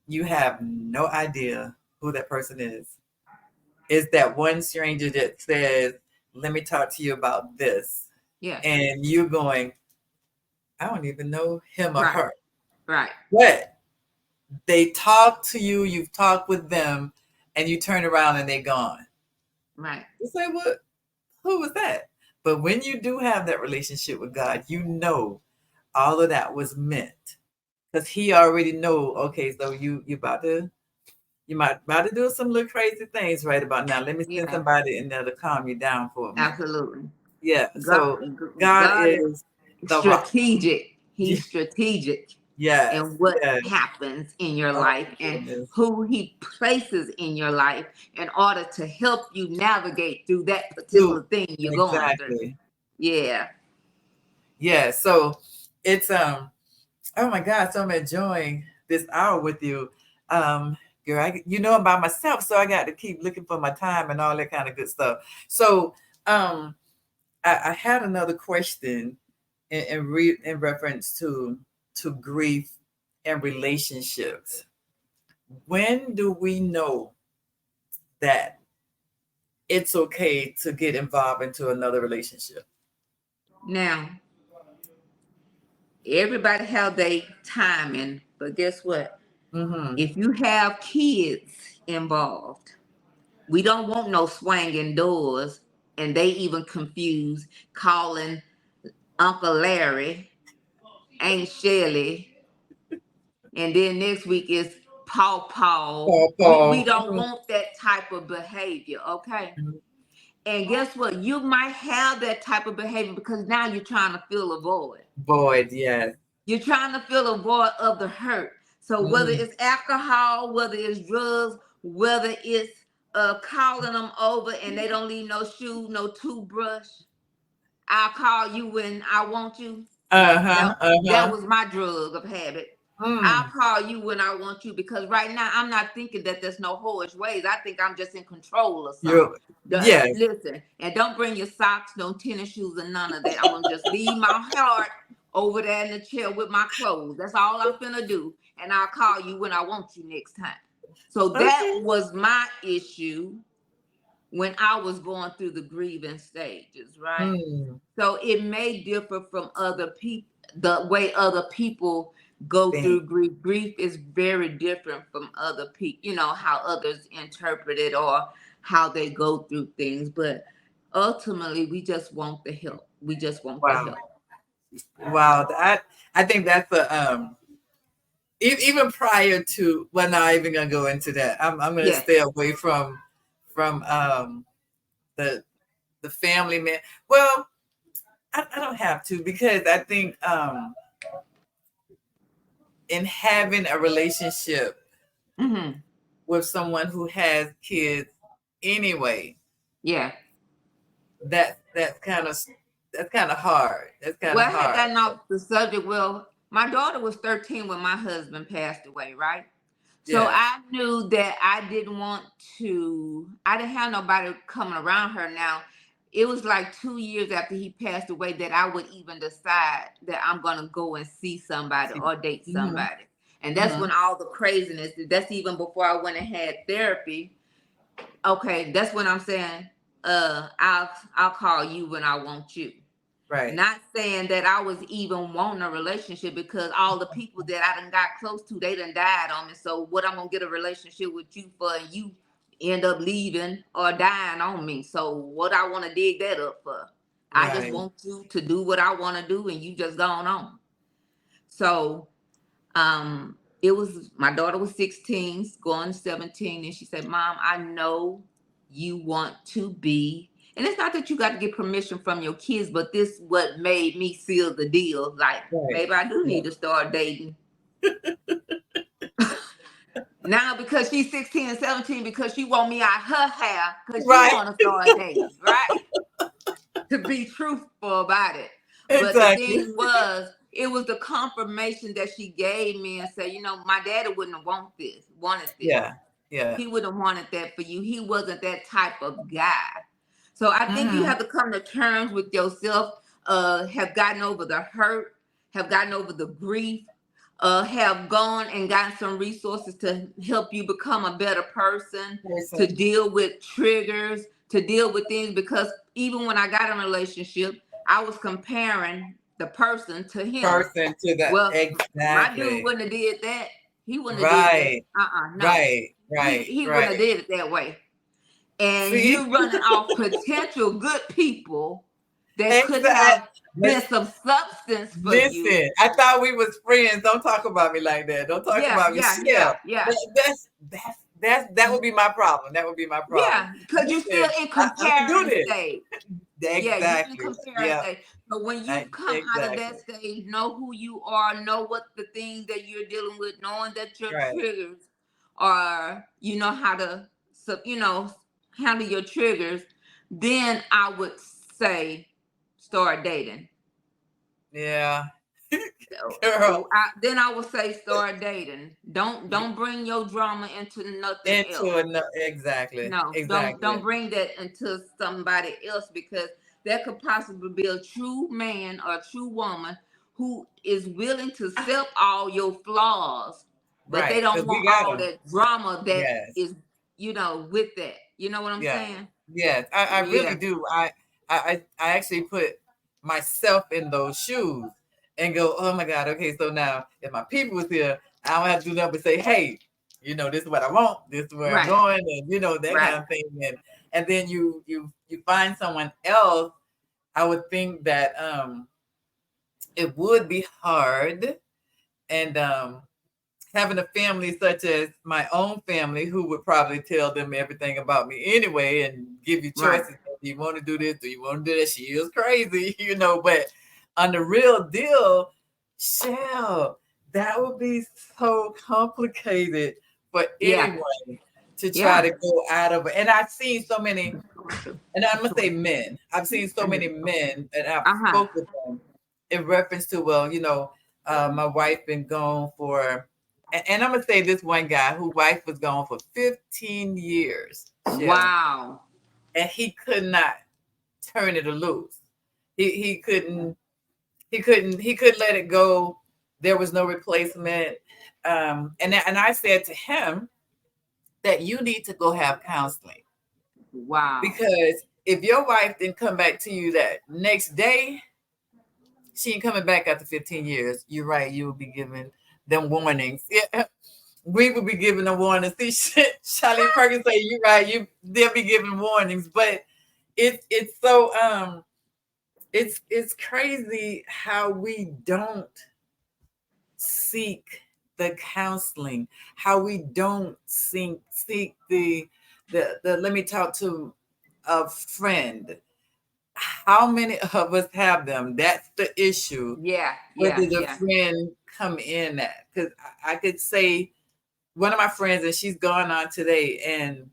you have no idea who that person is. It's that one stranger that says, let me talk to you about this. Yeah, And you're going, I don't even know him or right, her. right, But they talk to you, you've talked with them, and you turn around and they're gone. right. You say, what? Who was that? But when you do have that relationship with God, all of that was meant, because He already know. Okay, so you might about to do some little crazy things right about now. Let me send Yeah, somebody in there to calm you down for a minute. absolutely. Yeah. God, So God God is is the rock. strategic. He's strategic Yes. in what Yes. happens in your Oh life my and goodness. who he places in your life in order to help you navigate through that Do particular thing you're going through. exactly. Yeah. Yeah. So it's oh my God, so I'm enjoying this hour with you. Um, girl, I'm by myself, so I got to keep looking for my time and all that kind of good stuff. So um I had another question in reference to grief and relationships. When do we know that it's okay to get involved into another relationship? Now, everybody have their timing, but guess what? Mm-hmm. If you have kids involved, we don't want no swinging doors, and they even confused calling Uncle Larry, Aunt Shelley, and then next week is Paw Paw. Paw We Paw. don't want that type of behavior, okay? Mhm. And guess what? You might have that type of behavior because now you're trying to fill a void. Boyd, yes. You're trying to fill a void of the hurt. So whether Mhm. it's alcohol, whether it's drugs, whether it's calling them over and they don't leave no shoe, no toothbrush. I'll call you when I want you. Uh-huh. That Uh-huh. was my drug of habit. I'll Mm. call you when I want you, because right now I'm not thinking that there's no whorish ways. I think I'm just in control of something. You're yes. Listen, and don't bring your socks, no tennis shoes, and none of that. I'm gonna just leave my heart over there in the chair with my clothes. That's all I'm finna do, and I'll call you when I want you next time. So that Okay. was my issue when I was going through the grieving stages, right? Mm. So it may differ from other people, the way other people go Thank through grief. Grief is very different from other people, how others interpret it or how they go through things. But ultimately, we just want the help. We just want the wow. help. Wow. I think that's even prior to, well, not even gonna go into that. I'm gonna Yes. stay away from the family man. Well, I don't have to, because I think in having a relationship Mm-hmm. with someone who has kids anyway, Yeah. that's kind of hard. That's kind Well, of I had hard. gotten off the subject. Well, my daughter was 13 when my husband passed away, right? So Yeah. I knew that I didn't have nobody coming around her. Now, it was like 2 years after he passed away that I would even decide that I'm going to go and see somebody or date Mm-hmm. somebody. And that's Mm-hmm. when all the craziness, that's even before I went and had therapy. Okay, that's when I'm saying, I'll call you when I want you. Right. Not saying that I was even wanting a relationship, because all the people that I done got close to, they done died on me. So what I'm gonna get a relationship with you for, and you end up leaving or dying on me? So what I want to dig that up for? I just Right. want you to do what I want to do, and you just gone on. So it was, my daughter was 16, going 17, and she said, Mom, I know you want to be, and it's not that you got to get permission from your kids, but this what made me seal the deal. Like, Right. maybe I do need to start dating. Now, because she's 16 and 17, because she want me out her hair, because she Right. want to start dating, right? To be truthful about it. But the Exactly. thing was, it was the confirmation that she gave me and said, my daddy wouldn't have wanted this. Yeah. Yeah. He wouldn't have wanted that for you. He wasn't that type of guy. So I think you have to come to terms with yourself, have gotten over the hurt, have gotten over the grief, have gone and gotten some resources to help you become a better person, to deal with triggers, to deal with things. Because even when I got in a relationship, I was comparing the person to him. Person to that. Well, Exactly. my dude wouldn't have did that. He wouldn't have Right. did that. No. Right. He wouldn't have did it that way. And you running off potential good people that could have been some substance for you. Listen, I thought we was friends. Don't talk about me like that. Don't talk about me. Yeah. That would be my problem. That would be my problem. Yeah, because you're still in comparison stage. Exactly. Yeah, you're in comparison stage. But when you come out of that Exactly. stage, know who you are, know what the things that you're dealing with, knowing that your triggers are, you know how to, handle your triggers, then I would say start dating. Yeah. Girl. Then I would say start dating. Don't bring your drama into nothing else. Exactly. No, Exactly. don't bring that into somebody else, because that could possibly be a true man or a true woman who is willing to accept all your flaws, but they don't want all that drama that is, with that. You know what I'm saying? Yes, I really do. I actually put myself in those shoes and go, oh my God, okay, so now if my people was here, I don't have to do nothing but say, hey, this is what I want, this is where I'm going, and that kind of thing. And then you find someone else. I would think that it would be hard, and having a family such as my own family, who would probably tell them everything about me anyway and give you choices. Do you want to do this? Do you want to do that? She is crazy, but on the real deal, that would be so complicated for anyone to try to go out of it. And I've seen so many, and I'm going to say men, I've seen so many men, and I've spoken with them in reference to, my wife been gone for, and I'm going to say this one guy whose wife was gone for 15 years. Wow. And he could not turn it loose. He couldn't let it go. There was no replacement. And I said to him that you need to go have counseling. Wow. Because if your wife didn't come back to you that next day, she ain't coming back after 15 years. You're right. You will be giving them warnings. Yeah. We would be giving them warnings. See, Charlie Perkins say, you're right. They'll be giving warnings, but it's so it's crazy how we don't seek the counseling, how we don't seek the let me talk to a friend. How many of us have them? That's the issue. Yeah, Where yeah, did the yeah. friend come in at? Because I could say one of my friends, and she's gone on today, and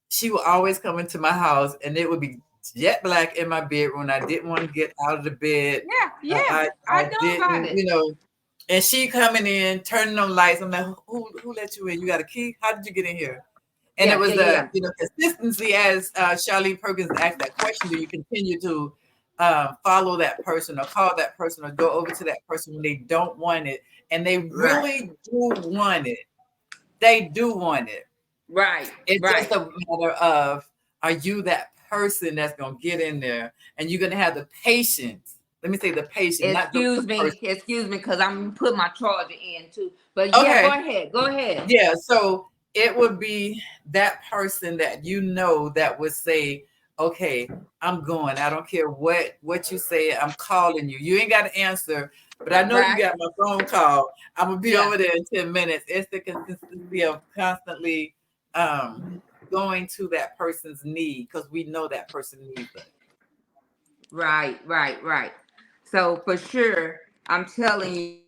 she would always come into my house, and it would be jet black in my bedroom. I didn't want to get out of the bed. Yeah, yeah. I I know about didn't, it. and she coming in, turning on lights. I'm like, who let you in? You got a key? How did you get in here? And it Yeah, was yeah, yeah. consistency, as Charlene Perkins asked that question. Do you continue to follow that person or call that person or go over to that person when they don't want it? And they Right, really do want it. They do want it. right, It's just right. a matter of, are you that person that's going to get in there and you're going to have the patience? Let me say the patience, not the person. Excuse me, because I'm put my charger in too. But yeah, Okay. go ahead. Yeah. So it would be that person that that would say, okay, I'm going. I don't care what you say. I'm calling you. You ain't got to answer, but I know you Right. got my phone call. I'm gonna be Yeah. over there in 10 minutes. It's the consistency of constantly going to that person's need, because we know that person needs it. Right, right, right. So for sure, I'm telling you.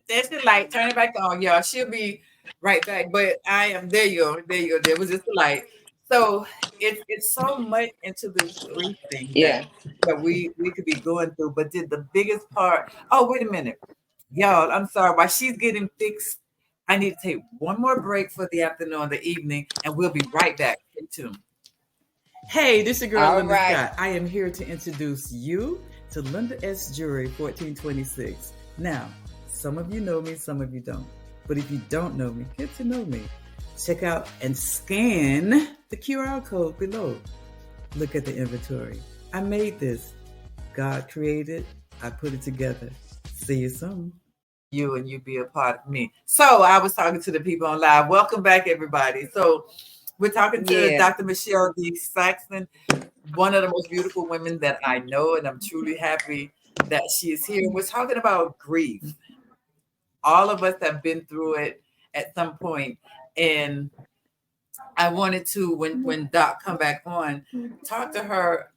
That's the light. Turn it back on, y'all. She'll be right back. But I am there. You go. There you go. There was just the light. So it's so much into this grief thing Yeah. that we could be going through. But did the biggest part? Oh, wait a minute, y'all. I'm sorry. While she's getting fixed, I need to take one more break for the afternoon, the evening, and we'll be right back. Stay tuned. Hey, this is your girl All Linda right. Scott. I am here to introduce you to Linda S. Jury 1426. Now, some of you know me, some of you don't. But if you don't know me, get to know me. Check out and scan the QR code below. Look at the inventory. I made this. God created. I put it together. See you soon. You and you be a part of me. So I was talking to the people on live. Welcome back, everybody. So we're talking to Yeah. Dr. Michelle D. Saxton, one of the most beautiful women that I know, and I'm truly happy that she is here. We're talking about grief. All of us have been through it at some point, and I wanted to, when Doc come back on, talk to her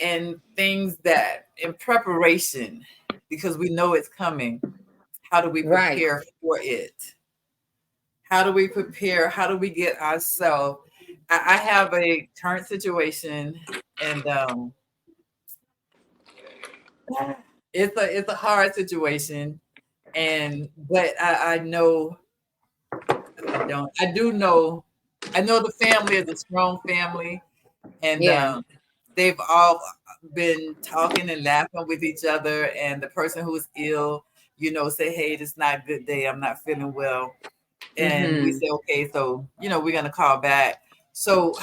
and things that in preparation, because we know it's coming. How do we Right. prepare for it? How do we prepare? How do we get ourselves? I have a current situation, and it's a hard situation, and but I know I do know the family is a strong family, and Yeah. they've all been talking and laughing with each other, and the person who's ill, say, hey, it's not a good day, I'm not feeling well, and we Mm-hmm. say, okay, so we're going to call back. So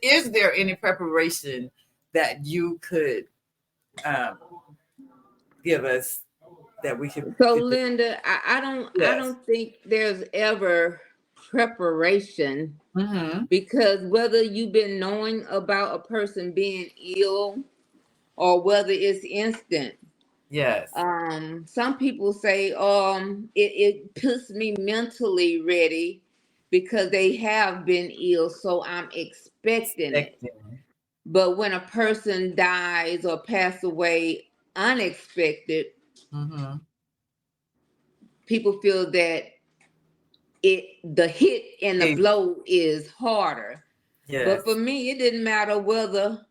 is there any preparation that you could give us that we So could do? Linda, I Yes. don't think there's ever preparation, Mm-hmm. because whether you've been knowing about a person being ill or whether it's instant. Yes. Some people say it puts me mentally ready because they have been ill, so I'm expecting it. Expecting. But when a person dies or pass away unexpected, Mm-hmm. people feel that the hit and the blow is harder. Yes. But for me, it didn't matter whether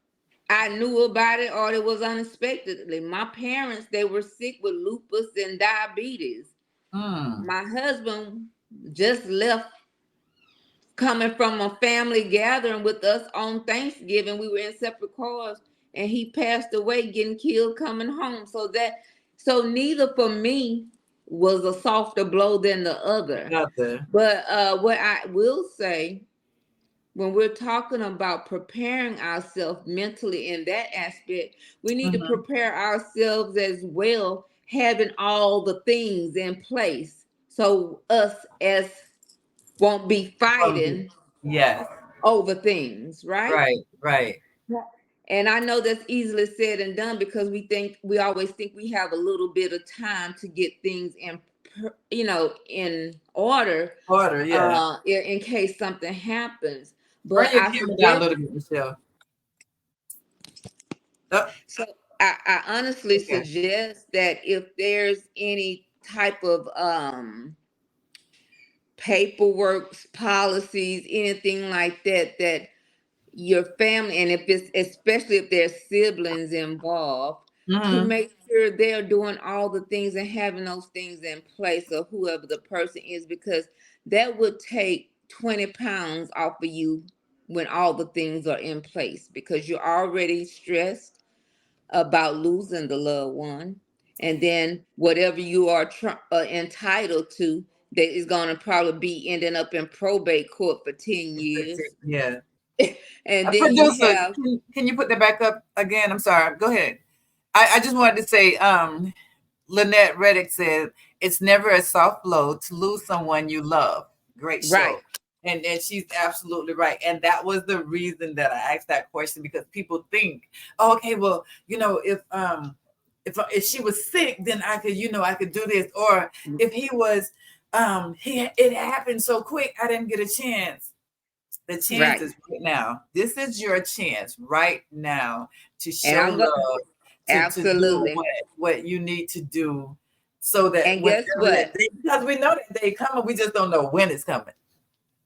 I knew about it or it was unexpectedly. My parents, they were sick with lupus and diabetes. Mm. My husband just left, coming from a family gathering with us on Thanksgiving. We were in separate cars, and he passed away getting killed coming home. So neither for me was a softer blow than the other. Nothing. But what I will say, when we're talking about preparing ourselves mentally in that aspect, we need to Mm-hmm. prepare ourselves as well, having all the things in place so us as won't be fighting Yes. over things, right? Right. Right. And I know that's easily said and done because we always think we have a little bit of time to get things in order, Order, yeah. in case something happens. Bring But your I camera down a suggest, little bit, Michelle. Oh, so I honestly okay. suggest that if there's any type of paperwork, policies, anything like that, that your family, and if it's especially if there's siblings involved, to Mm-hmm. make sure they're doing all the things and having those things in place, or whoever the person is, because that would take 20 pounds off of you when all the things are in place, because you're already stressed about losing the loved one, and then whatever you are entitled to, that is going to probably be ending up in probate court for 10 years. Yeah. And A then you producer, have can you put that back up again? I'm sorry. Go ahead. I just wanted to say, Lynette Reddick said, it's never a soft blow to lose someone you love. Great right, show. And she's absolutely right. And that was the reason that I asked that question, because people think, oh, okay, well, if she was sick, then I could do this. Or if he was, it happened so quick, I didn't get a chance. The chance right. is right now. This is your chance right now to And show I'm going love, to do absolutely. what you need to do, so that And guess whenever what? that day, because we know that day coming, we just don't know when it's coming.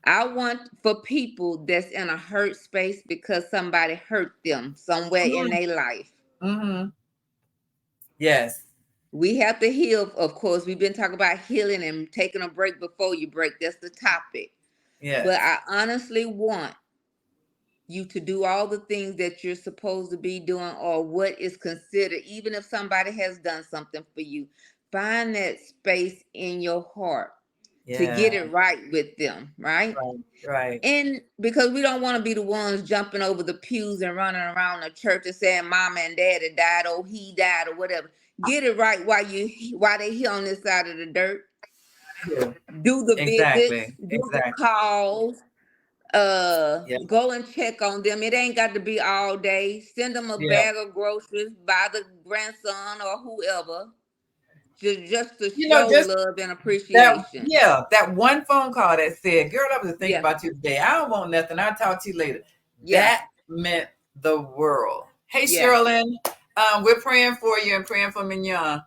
I want for people that's in a hurt space because somebody hurt them somewhere in their life. Mm-hmm. Yes. We have to heal. Of course, we've been talking about healing and taking a break before you break. That's the topic. But Yes. I honestly want you to do all the things that you're supposed to be doing, or what is considered, even if somebody has done something for you, find that space in your heart to Yeah. get it right with them, right? Right. Right. And because we don't want to be the ones jumping over the pews and running around the church and saying mama and daddy died, or he died, or whatever. Get it right while they here on this side of the dirt. Yeah. Do the visits, Exactly. do the Exactly. calls, Yeah. go and check on them. It ain't got to be all day. Send them a Yeah. bag of groceries by the grandson or whoever, just to show Just love and appreciation. that one phone call that said, "Girl, I was thinking Yeah, about you today. I don't want nothing. I'll talk to you later." yeah, That meant the world. Hey, yeah. Sherilyn, we're praying for you and praying for Mignon.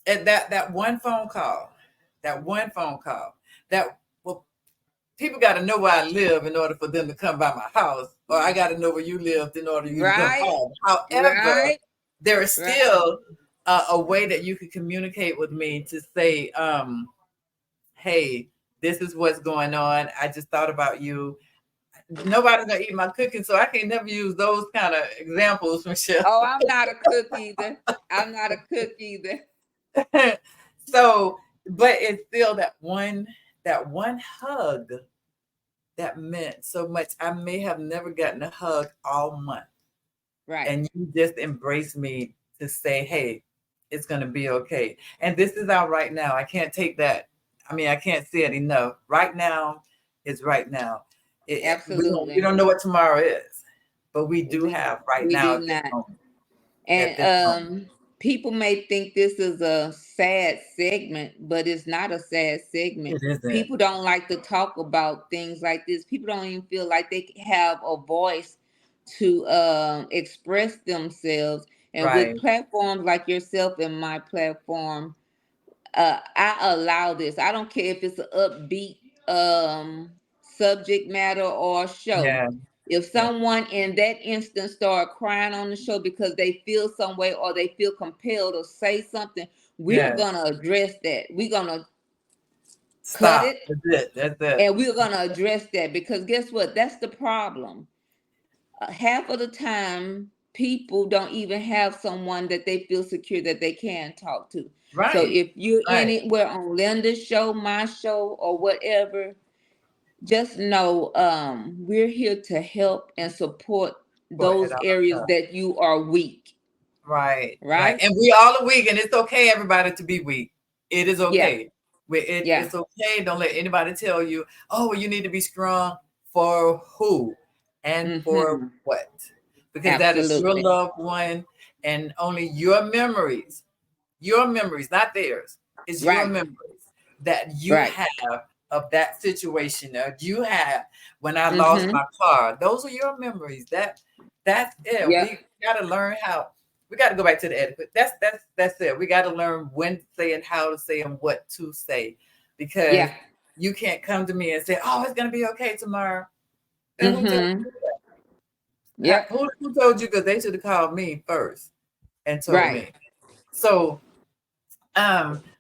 And that one phone call, that well, people got to know where I live in order for them to come by my house, or I got to know where you lived in order for you to come Right, home. However, right, there is right. still a way that you can communicate with me to say, hey, this is what's going on. I just thought about you. Nobody's gonna eat my cooking, so I can never use those kind of examples, Michelle. Oh, I'm not a cook either. I'm not a cook either. So, but it's still that one hug that meant so much. I may have never gotten a hug all month, Right. and you just embraced me to say, hey, it's going to be okay. And this is out right now. I can't take that. I mean, I can't say it enough. Right now is right now. We Absolutely. don't know what tomorrow is, but we do We have right we now do at this not. moment. At this moment. And people may think this is a sad segment, but it's not a sad segment. It isn't. People don't like to talk about things like this. People don't even feel like they have a voice to express themselves. And with Right. platforms like yourself and my platform, I allow this. I don't care if it's an upbeat subject matter or show. Yeah. If Yeah. someone in that instance start crying on the show because they feel some way or they feel compelled to say something, we're Yeah. gonna address that. We're gonna cut Stop. it, That's it. That's it. and we're gonna address that, because guess what? That's the problem. Half of the time, people don't even have someone that they feel secure that they can talk to. So Right. if you're Right. anywhere on Linda's show, my show, or whatever, just know we're here to help and support For it those all areas time. that you are weak, Right. Right. right? And we all are weak, and it's okay, everybody, to be weak. It is Yeah, okay. yeah. It's okay. Don't let anybody tell you, oh, well, you need to be strong. For who? and for what? Because that is your Absolutely. loved one, and only your memories, not theirs. It's your Right. memories that you Right. have of that situation that you have when I lost Mm-hmm. my car. Those are your memories. That's it. Yep. We got to learn how. We got to go back to the etiquette. That's it. We got to learn when to say and how to say and what to say, because Yeah. you can't come to me and say, "Oh, it's gonna be okay tomorrow." And who told Mm-hmm. you that? Yep. Who told you? Because they should have called me first and told Right. me. So,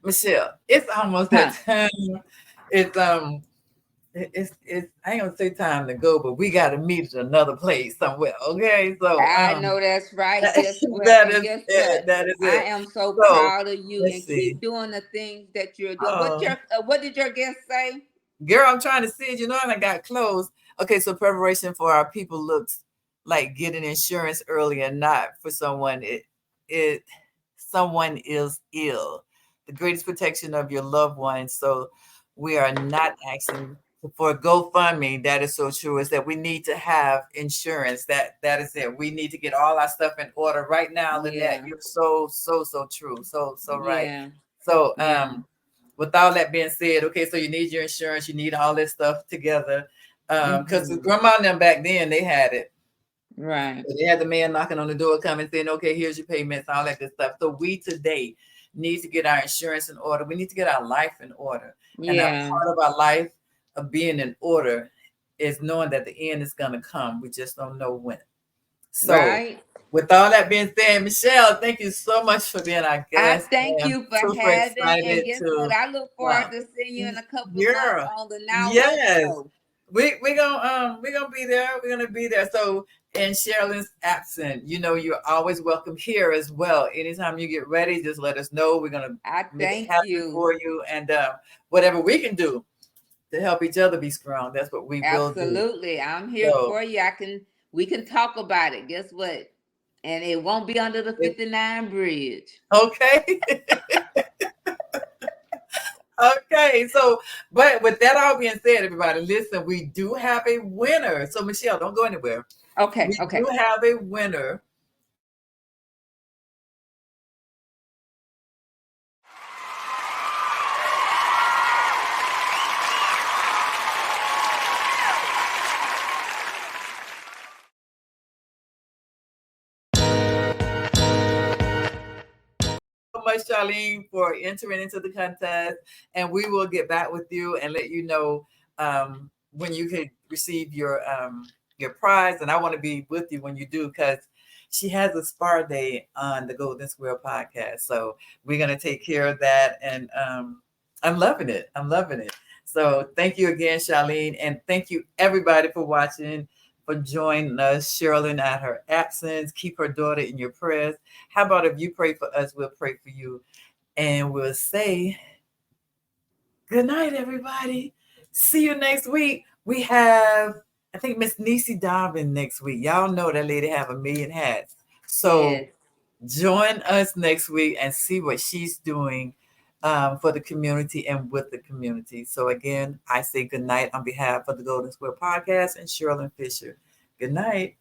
Michelle, it's almost that Huh. time. It's it's I ain't gonna say time to go, but we got to meet at another place somewhere. Okay, so I know that's right. Guess what? that And is guess it. what? That is I it. am so So proud of you, let's and see. keep doing the things that you're doing. Oh, What did your guest say? girl, I'm trying to see it. You know, and I got close. Okay, so preparation for our people looks like getting insurance early and not for someone. It someone is ill. The greatest protection of your loved ones. So we are not asking for GoFundMe. That is so true. Is that we need to have insurance. That is it. We need to get all our stuff in order right now, Lynette. Yeah. You're so true. So right. Yeah. So Yeah. with all that being said, okay, so you need your insurance, you need all this stuff together. Because the Mm-hmm. grandma and them back then, they had it. Right. So they had the man knocking on the door, coming saying, okay, here's your payments, all that good stuff. So we today need to get our insurance in order. We need to get our life in order. And a Yeah. part of our life of being in order is knowing that the end is going to come. We just don't know when. So Right. with all that being said, Michelle, thank you so much for being our I guest. thank I am you for super having, and excited guess what? to I look forward to seeing you in a couple of months girl. on the Now What Yes. show. We're gonna be there. We're gonna be there. So in Sherilyn's absent, you know you're always welcome here as well. Anytime you get ready, just let us know. We're gonna I make it thank happen you. for you. And whatever we can do to help each other be strong, that's what we will do. Absolutely. I'm here So for you. We can talk about it. Guess what? And it won't be under the 59 bridge. okay. Okay, so but with that all being said, everybody, listen, we do have a winner. So Michelle, don't go anywhere. Okay, We do okay. have a winner. Much, Charlene, for entering into the contest, and we will get back with you and let you know when you could receive your prize. And I want to be with you when you do, because she has a spa day on the Golden Square podcast. So we're gonna take care of that, and I'm loving it. I'm loving it. So thank you again, Charlene, and thank you everybody for watching, for joining us. Sherilyn at her absence. Keep her daughter in your prayers. How about if you pray for us, we'll pray for you. And we'll say good night, everybody. See you next week. We have, I think, Miss Niecy Dobbin next week. Y'all know that lady have a million hats. So Yes. join us next week and see what she's doing for the community and with the community. So again, I say good night on behalf of the Golden Square Podcast and Sherilyn Fisher. Good night.